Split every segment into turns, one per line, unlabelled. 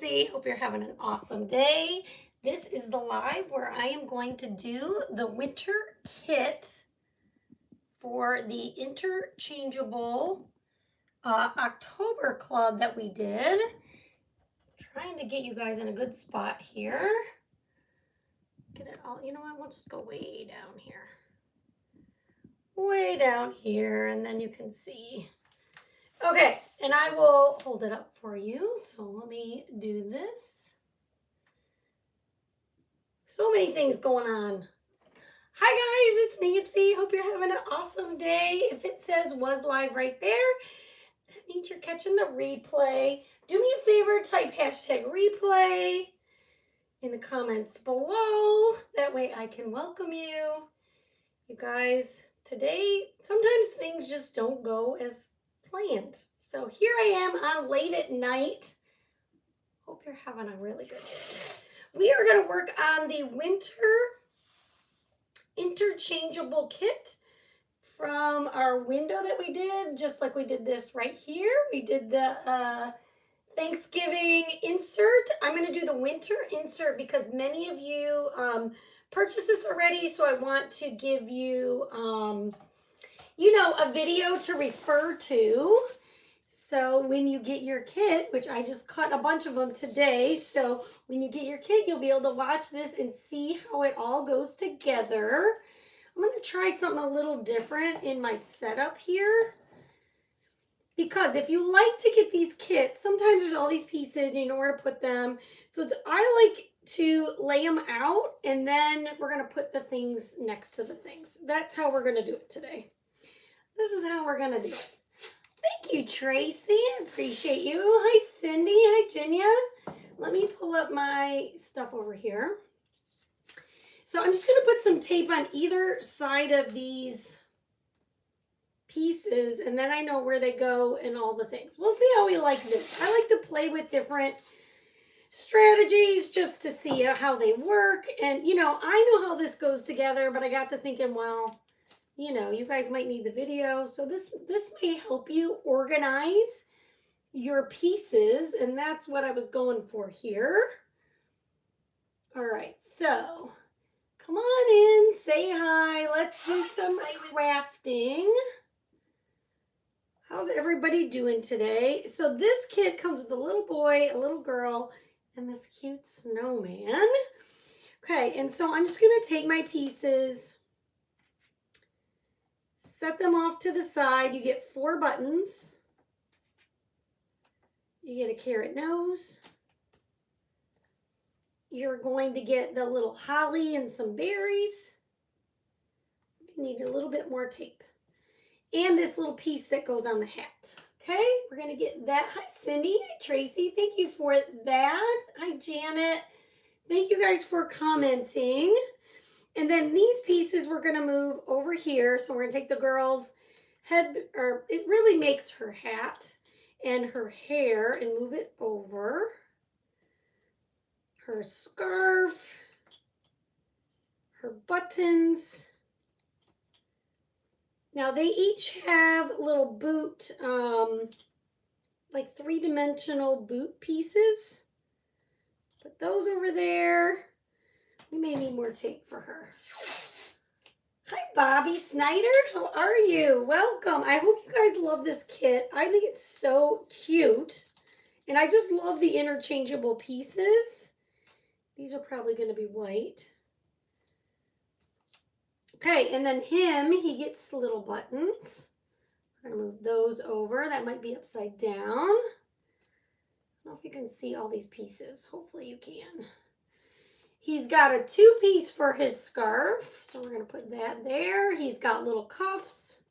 Nancy. Hope you're having an awesome day. This is the live where I am going to do the winter kit for the interchangeable October club that we did. Trying to get you guys in a good spot here. Get it all, you know what, we'll just go way down here. Way down here, and then you can see. Okay, and I will hold it up for you. So let me do this. So many things going on. Hi guys, it's Nancy. Hope you're having an awesome day. If it says was live right there, that means you're catching the replay. Do me a favor, type hashtag replay in the comments below. That way I can welcome you. You guys, today, sometimes things just don't go as planned. So here I am on late at night. Hope you're having a really good day. We are going to work on the winter interchangeable kit from our window that we did, just like we did this right here. We did the Thanksgiving insert. I'm going to do the winter insert because many of you purchased this already, so I want to give you a video to refer to. So when you get your kit, which I just cut a bunch of them today, so when you get your kit, you'll be able to watch this and see how it all goes together. I'm going to try something a little different in my setup here. Because if you like to get these kits, sometimes there's all these pieces and you know where to put them. So I like to lay them out and then we're going to put the things next to the things. That's how we're going to do it today. This is how we're going to do it. Thank you, Tracy. I appreciate you. Hi, Cindy. Hi, Jinya. Let me pull up my stuff over here. So I'm just going to put some tape on either side of these pieces, and then I know where they go and all the things. We'll see how we like this. I like to play with different strategies just to see how they work. And, I know how this goes together, but I got to thinking, well, you guys might need the video. So this may help you organize your pieces, and that's what I was going for here. All right, so come on in, say hi. Let's do some crafting. How's everybody doing today? So this kit comes with a little boy, a little girl, and this cute snowman. Okay, and so I'm just going to take my pieces, set them off to the side. You get 4 buttons. You get a carrot nose. You're going to get the little holly and some berries. You need a little bit more tape. And this little piece that goes on the hat. Okay, we're going to get that. Hi, Cindy. Hi, Tracy. Thank you for that. Hi, Janet. Thank you guys for commenting. And then these pieces we're going to move over here. So we're going to take the girl's head, or it really makes her hat and her hair, and move it over. Her scarf, her buttons. Now they each have little boot, like 3-dimensional boot pieces. Put those over there. We may need more tape for her. Hi, Bobby Snyder. How are you? Welcome. I hope you guys love this kit. I think it's so cute. And I just love the interchangeable pieces. These are probably going to be white. Okay, and then he gets little buttons. We're going to move those over. That might be upside down. I don't know if you can see all these pieces. Hopefully you can. He's got a 2-piece for his scarf, so we're going to put that there. He's got little cuffs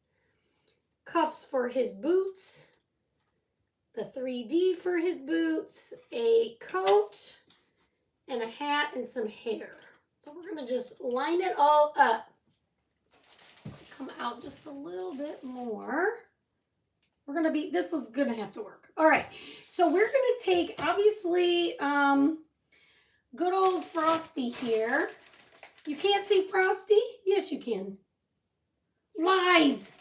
for his boots, the 3D for his boots, a coat, and a hat and some hair. So we're going to just line it all up. Come out just a little bit more. This is going to have to work. All right, so we're going to take, obviously, good old Frosty here. You can't see Frosty? Yes, you can. Lies.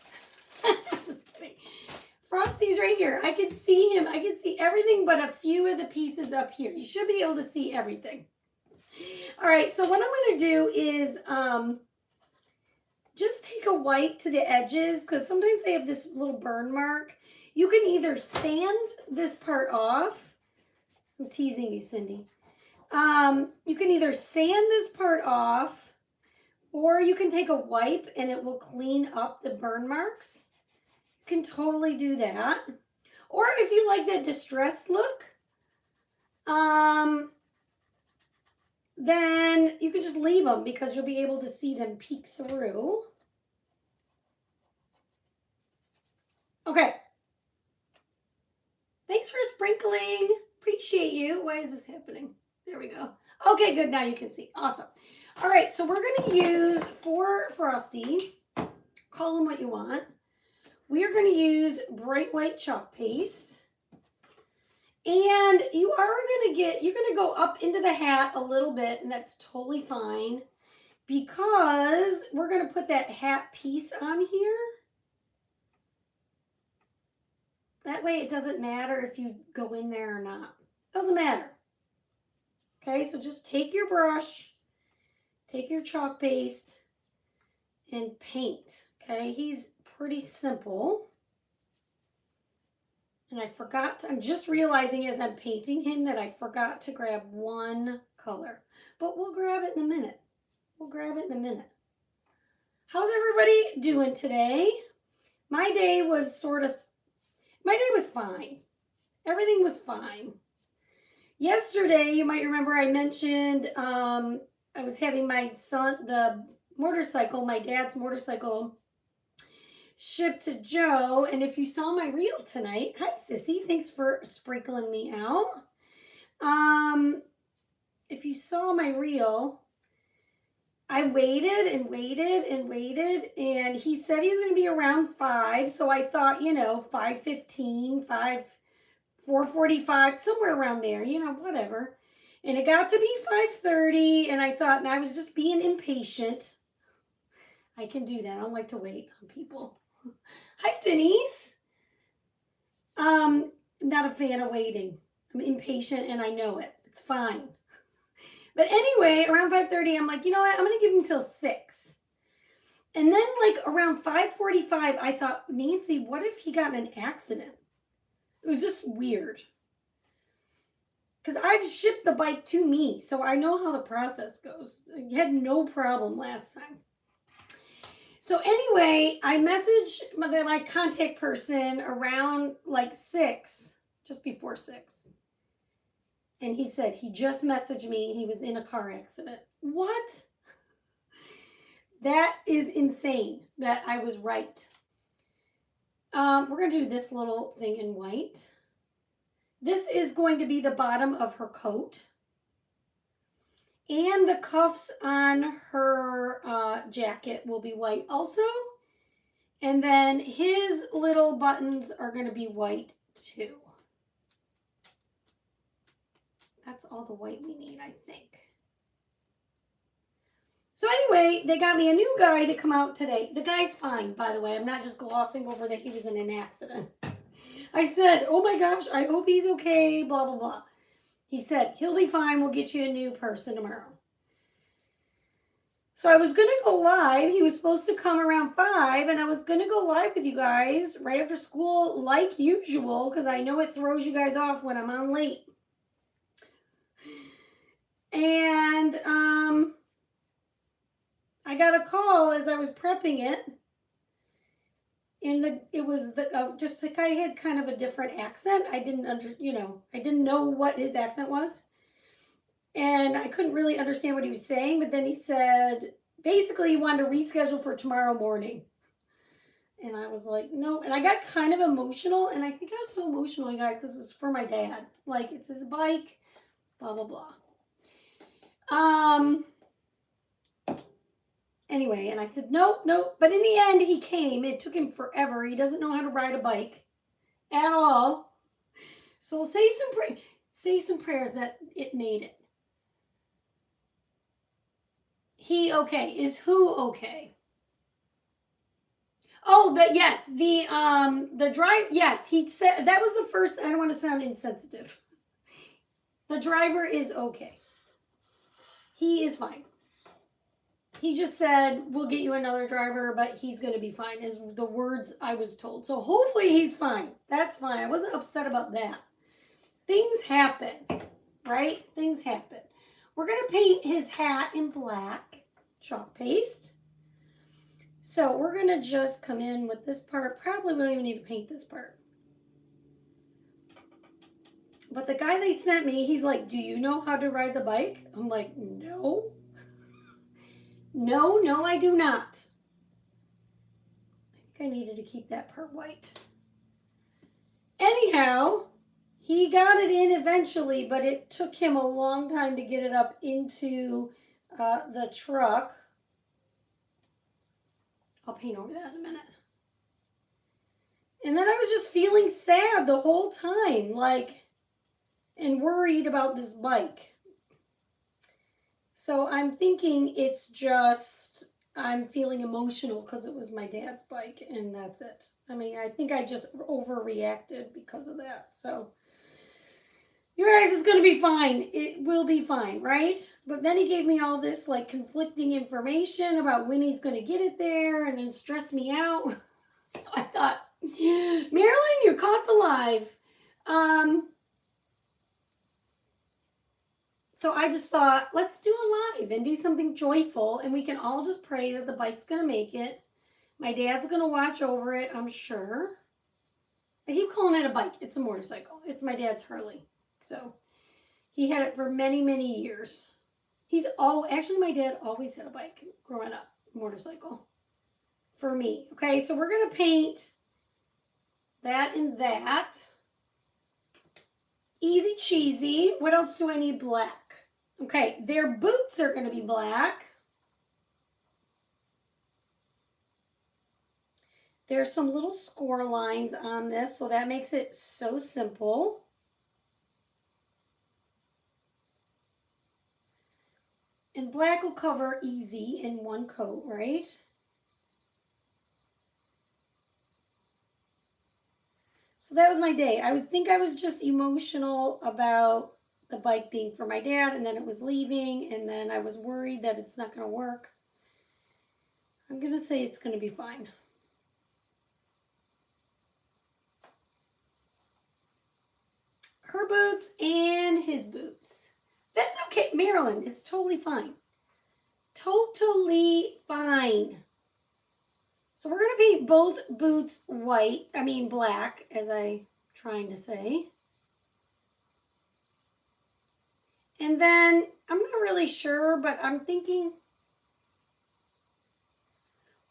Just kidding. Frosty's right here. I can see him. I can see everything but a few of the pieces up here. You should be able to see everything. All right, so what I'm going to do is just take a wipe to the edges because sometimes they have this little burn mark. You can either sand this part off. I'm teasing you, Cindy. You can either sand this part off or you can take a wipe and it will clean up the burn marks. You can totally do that. Or if you like that distressed look, then you can just leave them because you'll be able to see them peek through. Okay. Thanks for sprinkling. Appreciate you. Why is this happening? There we go. Okay, good. Now you can see. Awesome. All right, so we're going to use, for Frosty, call them what you want. We are going to use bright white chalk paste. And you are going to you're going to go up into the hat a little bit, and that's totally fine because we're going to put that hat piece on here. That way it doesn't matter if you go in there or not. Doesn't matter. Okay, so just take your brush, take your chalk paste, and paint. Okay, he's pretty simple. And I forgot to, I'm just realizing as I'm painting him that I forgot to grab one color. But we'll grab it in a minute. We'll grab it in a minute. How's everybody doing today? My day was fine. Everything was fine. Yesterday, you might remember I mentioned I was having my son, my dad's motorcycle, shipped to Joe. And if you saw my reel tonight, hi Sissy, thanks for sprinkling me out. If you saw my reel, I waited and waited and waited, and he said he was going to be around 5, so I thought, 5:15, 4:45, somewhere around there, whatever. And it got to be 5:30, and I thought, I was just being impatient. I can do that. I don't like to wait on people. Hi, Denise. I'm not a fan of waiting. I'm impatient, and I know it. It's fine. But anyway, around 5:30, I'm like, you know what? I'm going to give him till 6. And then around 5:45, I thought, Nancy, what if he got in an accident? It was just weird. Because I've shipped the bike to me, so I know how the process goes. I had no problem last time. So anyway, I messaged my contact person around 6, just before 6. And he said he just messaged me. He was in a car accident. What? That is insane that I was right. We're going to do this little thing in white. This is going to be the bottom of her coat. And the cuffs on her jacket will be white also. And then his little buttons are going to be white too. That's all the white we need, I think. So anyway, they got me a new guy to come out today. The guy's fine, by the way. I'm not just glossing over that he was in an accident. I said, oh my gosh, I hope he's okay, blah, blah, blah. He said, he'll be fine. We'll get you a new person tomorrow. So I was going to go live. He was supposed to come around 5, and I was going to go live with you guys right after school like usual because I know it throws you guys off when I'm on late. And I got a call as I was prepping it. And it was just like I had kind of a different accent. I didn't I didn't know what his accent was. And I couldn't really understand what he was saying. But then he said, basically he wanted to reschedule for tomorrow morning. And I was like, nope. And I got kind of emotional. And I think I was so emotional, you guys, because it was for my dad. It's his bike, blah, blah, blah. Anyway, and I said, nope. But in the end, he came. It took him forever. He doesn't know how to ride a bike at all. So say some prayers that it made it. He okay. Is who okay? Oh, yes, the drive. Yes, he said that was the first. I don't want to sound insensitive. The driver is okay. He is fine. He just said we'll get you another driver, but he's going to be fine. Is the words I was told. So hopefully he's fine. That's fine. I wasn't upset about that. Things happen, right? Things happen. We're going to paint his hat in black chalk paste. So we're going to just come in with this part. Probably we don't even need to paint this part. But the guy they sent me, he's like, do you know how to ride the bike? I'm like, no. No, I do not. I think I needed to keep that part white. Anyhow, he got it in eventually, but it took him a long time to get it up into the truck. I'll paint over that in a minute. And then I was just feeling sad the whole time, like, and worried about this bike. So I'm thinking it's just, I'm feeling emotional because it was my dad's bike, and that's it. I mean, I think I just overreacted because of that. So, you guys, it's going to be fine. It will be fine, right? But then he gave me all this, like, conflicting information about when he's going to get it there, and it stressed me out. So I thought, Marilyn, you're caught the live. So I just thought, let's do a live and do something joyful, and we can all just pray that the bike's going to make it. My dad's going to watch over it, I'm sure. I keep calling it a bike. It's a motorcycle. It's my dad's Harley. So he had it for many, many years. Actually, my dad always had a bike growing up, motorcycle, for me. Okay, so we're going to paint that and that. Easy cheesy. What else do I need black? Okay, their boots are going to be black. There's some little score lines on this, so that makes it so simple. And black will cover easy in one coat, right? So that was my day. I would think I was just emotional about the bike being for my dad, and then it was leaving, and then I was worried that it's not going to work. I'm going to say it's going to be fine. Her boots and his boots. That's okay, Marilyn. It's totally fine. Totally fine. So we're going to paint both boots black, as I'm trying to say. And then, I'm not really sure, but I'm thinking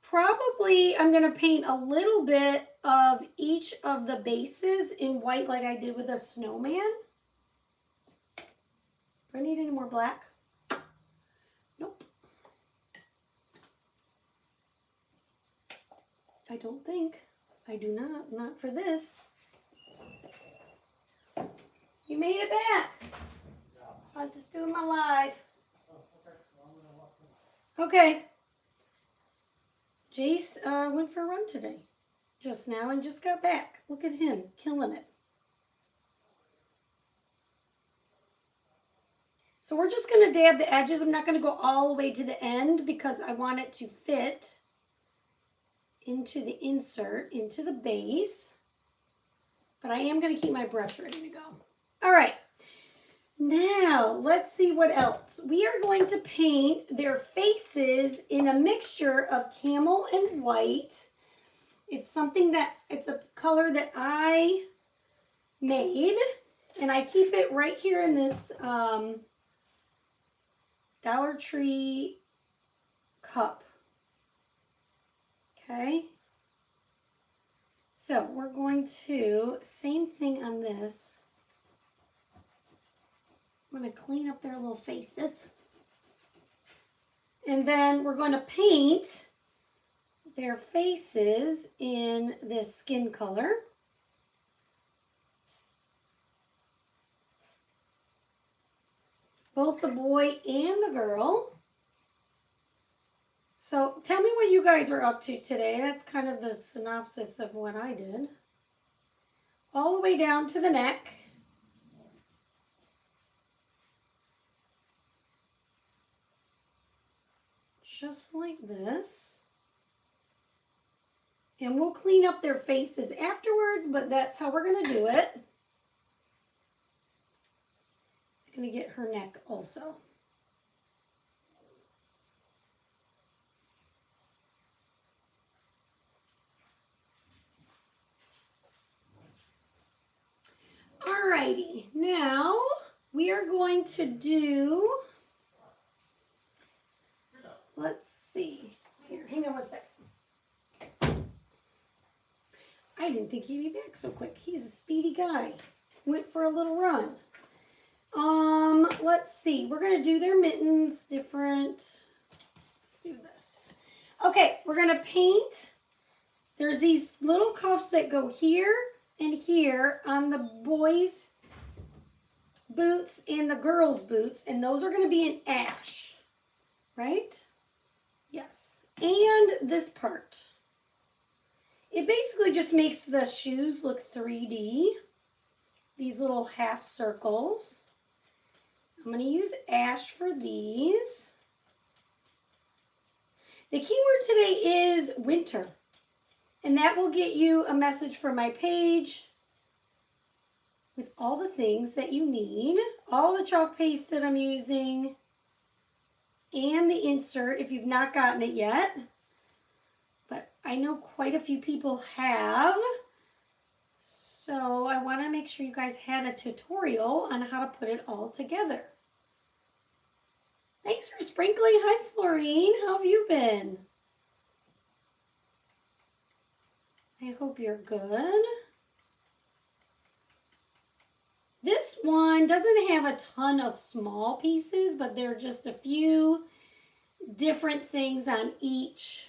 probably I'm going to paint a little bit of each of the bases in white like I did with a snowman. Do I need any more black? Nope. I don't think. I do not. Not for this. You made it back. I'll just do my live. Okay. Jace went for a run today. Just now and just got back. Look at him. Killing it. So we're just going to dab the edges. I'm not going to go all the way to the end because I want it to fit into the insert, into the base. But I am going to keep my brush ready to go. All right. Now, let's see what else. We are going to paint their faces in a mixture of camel and white. It's a color that I made, and I keep it right here in this Dollar Tree cup. Okay. So we're going to, same thing on this. I'm going to clean up their little faces. And then we're going to paint their faces in this skin color. Both the boy and the girl. So tell me what you guys were up to today. That's kind of the synopsis of what I did. All the way down to the neck. Just like this. And we'll clean up their faces afterwards, but that's how we're going to do it. I'm going to get her neck also. Alrighty, now we are going to do, let's see, here, hang on one second. I didn't think he'd be back so quick. He's a speedy guy. Went for a little run. Let's see, we're gonna do their mittens different. Let's do this. Okay, we're gonna paint. There's these little cuffs that go here and here on the boys' boots and the girls' boots, and those are going to be in ash, right? Yes. And this part. It basically just makes the shoes look 3D. These little half circles. I'm going to use ash for these. The keyword today is winter. And that will get you a message from my page with all the things that you need, all the chalk paste that I'm using, and the insert if you've not gotten it yet. But I know quite a few people have, so I want to make sure you guys had a tutorial on how to put it all together. Thanks for sprinkling. Hi, Florine. How have you been? I hope you're good. This one doesn't have a ton of small pieces, but there are just a few different things on each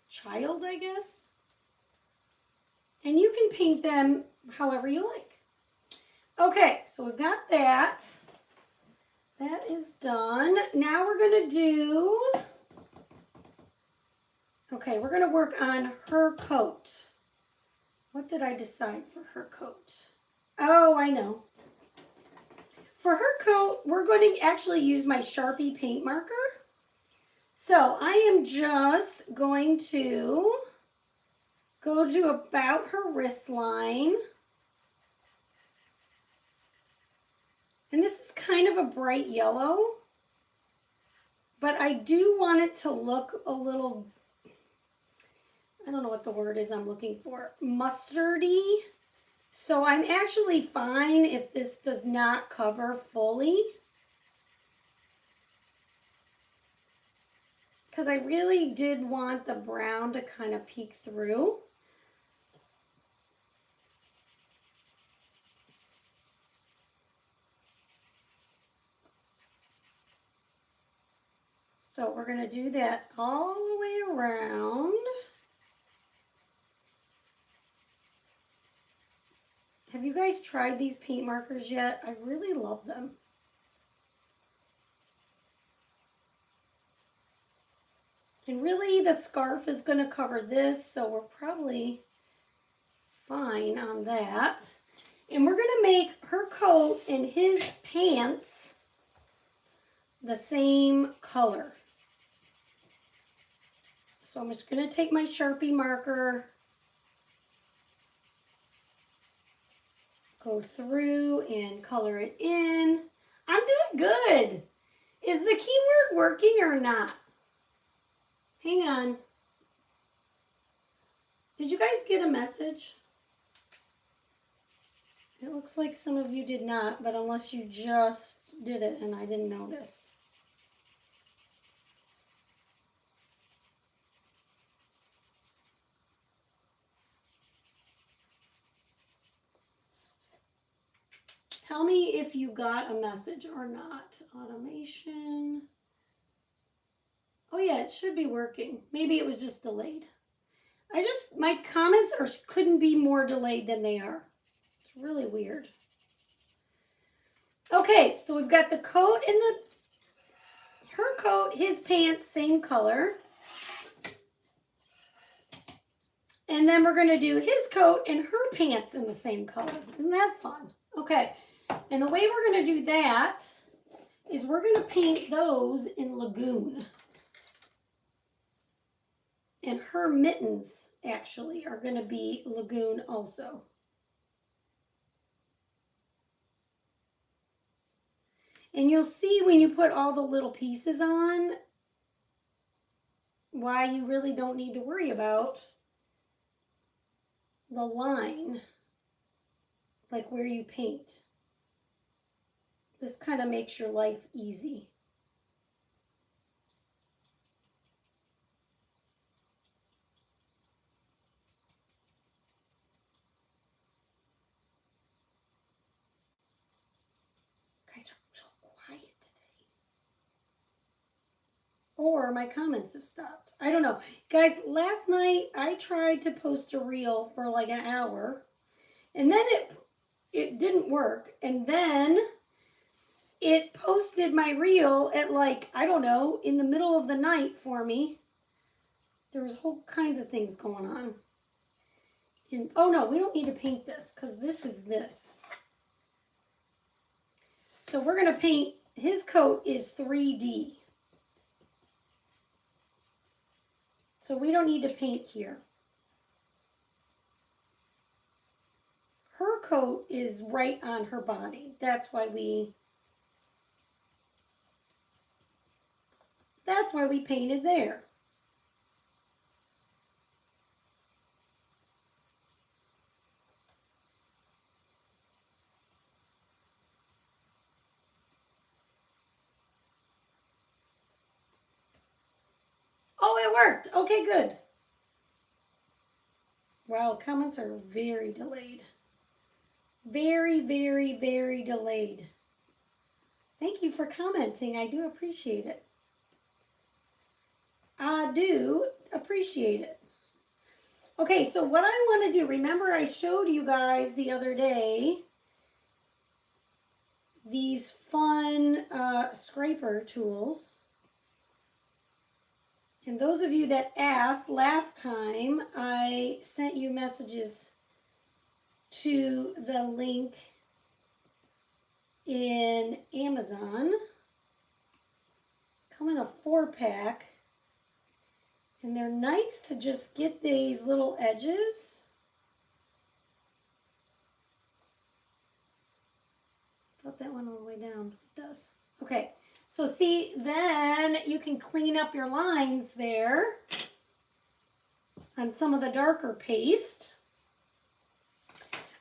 child, I guess. And you can paint them however you like. Okay, so we've got that. That is done. Now we're going to do... Okay, we're going to work on her coat. What did I decide for her coat? Oh, I know. For her coat, we're going to actually use my Sharpie paint marker. So I am just going to go to about her wrist line. And this is kind of a bright yellow, but I do want it to look a little, I don't know what the word is I'm looking for, mustardy. So I'm actually fine if this does not cover fully, because I really did want the brown to kind of peek through. So we're going to do that all the way around. Have you guys tried these paint markers yet? I really love them. And really the scarf is going to cover this, so we're probably fine on that. And we're going to make her coat and his pants the same color. So I'm just going to take my Sharpie marker, go through and color it in. I'm doing good. Is the keyword working or not? Hang on. Did you guys get a message? It looks like some of you did not, but unless you just did it and I didn't notice. Tell me if you got a message or not. Automation. Oh yeah, it should be working. Maybe it was just delayed. My comments couldn't be more delayed than they are. It's really weird. Okay, so we've got the coat and the her coat, his pants, same color. And then we're going to do his coat and her pants in the same color. Isn't that fun? Okay. And the way we're going to do that is we're going to paint those in Lagoon. And her mittens, actually, are going to be Lagoon also. And you'll see when you put all the little pieces on why you really don't need to worry about the line, like where you paint. This kind of makes your life easy. Guys are so quiet today. Or my comments have stopped. I don't know. Guys, last night I tried to post a reel for like an hour, and then it didn't work. And then it posted my reel at like, I don't know, in the middle of the night for me. There was whole kinds of things going on. And, oh no, we don't need to paint this because this is this. So we're going to paint, his coat is 3D. So we don't need to paint here. Her coat is right on her body. That's why we painted there. Oh, it worked. Okay, good. Wow, comments are very delayed. Very, very, very delayed. Thank you for commenting. I do appreciate it. I do appreciate it. Okay, so what I want to do, remember I showed you guys the other day these fun scraper tools. And those of you that asked last time, I sent you messages to the link in Amazon. Come in a 4-pack. And they're nice to just get these little edges. I thought that went all the way down. It does. Okay. So see, then you can clean up your lines there on some of the darker paste.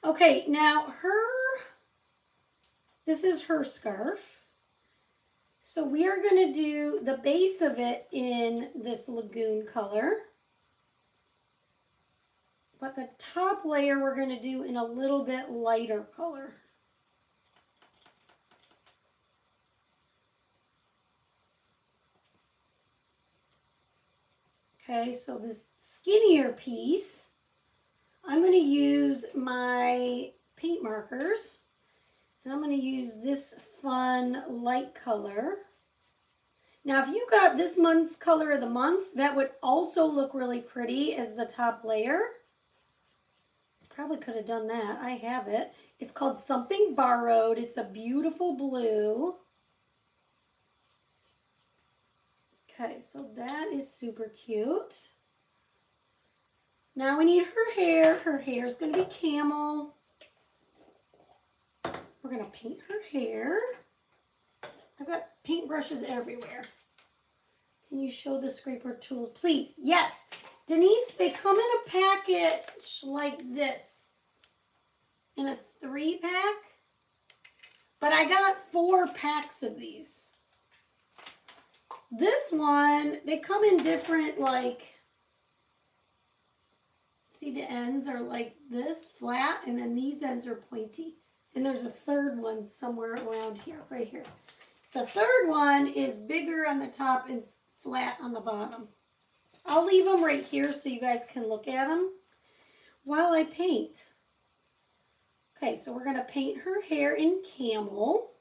Okay, now this is her scarf. So we are going to do the base of it in this Lagoon color. But the top layer we're going to do in a little bit lighter color. Okay, so this skinnier piece, I'm going to use my paint markers. And I'm going to use this fun light color. Now, if you got this month's color of the month, that would also look really pretty as the top layer. Probably could have done that. I have it. It's called Something Borrowed. It's a beautiful blue. Okay, so that is super cute. Now we need her hair. Her hair is going to be camel. We're going to paint her hair. I've got paintbrushes everywhere. Can you show the scraper tools, please? Yes. Denise, they come in a package like this. In a 3-pack. But I got 4 packs of these. This one, they come in different, like, see the ends are like this, flat, and then these ends are pointy. And there's a third one somewhere around here, right here. The third one is bigger on the top and flat on the bottom. I'll leave them right here so you guys can look at them while I paint. Okay, so we're going to paint her hair in camel.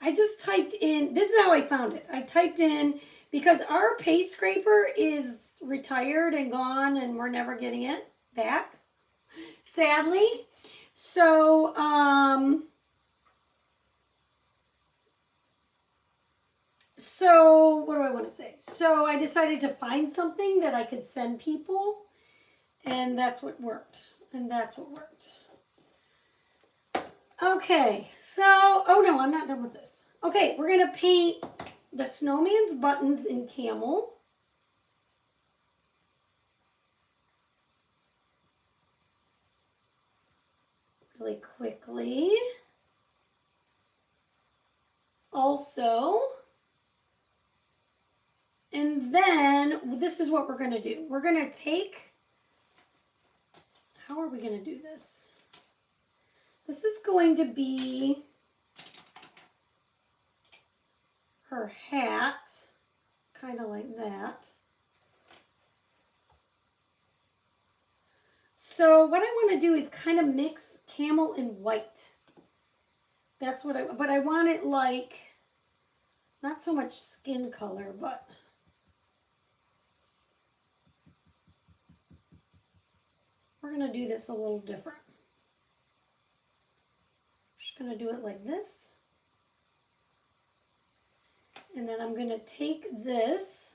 I just typed in, this is how I found it. I typed in, because our paste scraper is retired and gone and we're never getting it back, sadly. So, what do I want to say? So I decided to find something that I could send people, and that's what worked. Okay, so, oh no, I'm not done with this. Okay, we're going to paint the snowman's buttons in camel. Really quickly. Also, and then this is what we're going to do. We're going to take, how are we going to do this? This is going to be her hat, kind of like that. So what I want to do is kind of mix camel and white. That's what but I want it like, not so much skin color, but we're going to do this a little different. Just going to do it like this. And then I'm going to take this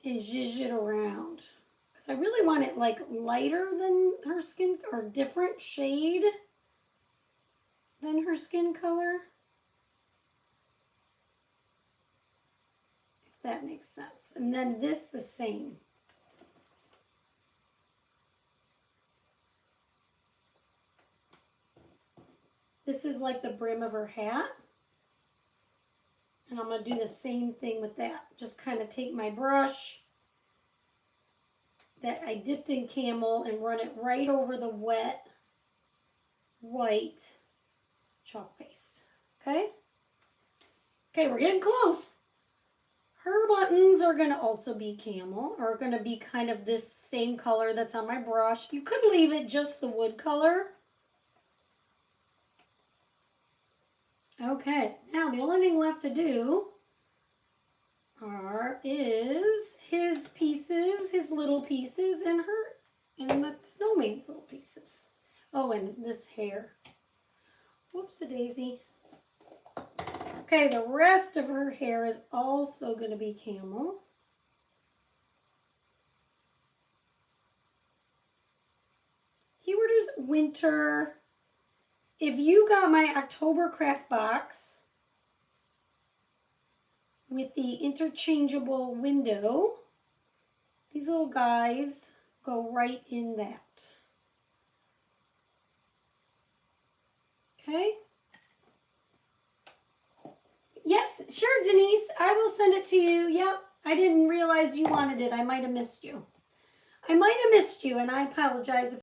and zhuzh it around. Because I really want it like lighter than her skin, or different shade than her skin color. If that makes sense. And then this the same. This is like the brim of her hat. And I'm going to do the same thing with that. Just kind of take my brush that I dipped in camel and run it right over the wet white chalk paste. Okay? Okay, we're getting close. Her buttons are going to also be camel, or going to be kind of this same color that's on my brush. You could leave it just the wood color. Okay, now the only thing left to do is his pieces, his little pieces, and the snowman's little pieces. Oh, and this hair. Whoops-a-daisy. Okay, the rest of her hair is also going to be camel. Keywords winter. If you got my October craft box with the interchangeable window, these little guys go right in that. Okay? Yes, sure, Denise. I will send it to you. Yep. I didn't realize you wanted it. I might have missed you. And I apologize if